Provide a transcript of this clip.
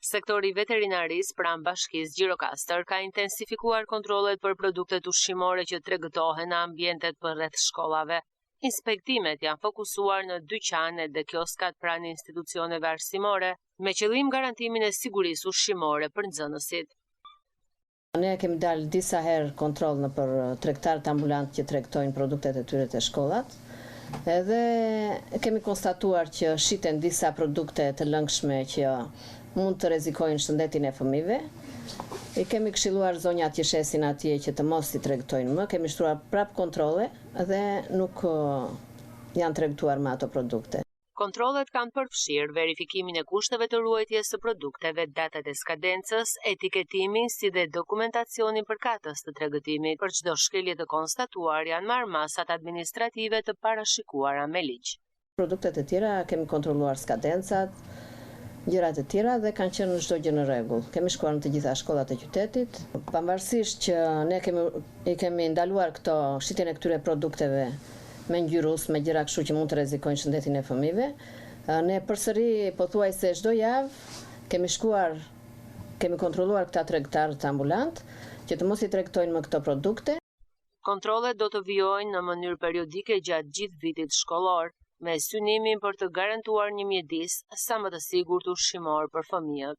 Sektori veterinaris pranë bashkisë Gjirokastër ka intensifikuar kontrollet për produktet ushqimore që tregëtohen në ambientet përreth shkollave. Inspektimet janë fokusuar në dyqanet dhe kioskat pranë institucioneve arsimore, me qëllim garantimin e sigurisë ushqimore për nxënësit. Ne kemi dalë disa herë kontroll në për tregtarët ambulant që tregtojnë produktet e tyre të shkollat. Edhe kemi konstatuar që shiten disa produkte të lëngshme që mund të rrezikojnë shëndetin e fëmijëve. I kemi këshilluar zonjat që shesin atje që të mos i tregtojnë më, kemi shtruar prap kontrolle dhe nuk janë tregtuar me ato produkte. Kontrollet kanë përfshirë verifikimin e kushteve të ruajtjes së produkteve, datat e skadencës, etiketimin si dhe dokumentacionin përkatës të tregëtimit. Për çdo shkelje të konstatuar janë marrë masat administrative të parashikuara me ligj. Produktet e tjera kemi kontrolluar skadencat, gjërat e tjera dhe kanë qenë në çdo gjë në rregull. Kemi shkuar në të gjitha shkollat e qytetit, pavarësisht që ne kemi ndaluar këto shitjen e këtyre produkteve me ngjyrus, me gjëra kështu që mund të rrezikojnë shëndetin e fëmijëve. Ne përsëri pothuajse çdo javë kemi kontrolluar këta tregtarët ambulant që të mos i tregtojnë më këto produkte. Kontrollet do të vijojnë në mënyrë periodike gjatë gjithë vitit shkollor, me synimin për të garantuar një mjedis sa më të sigurt ushqimor për fëmijët.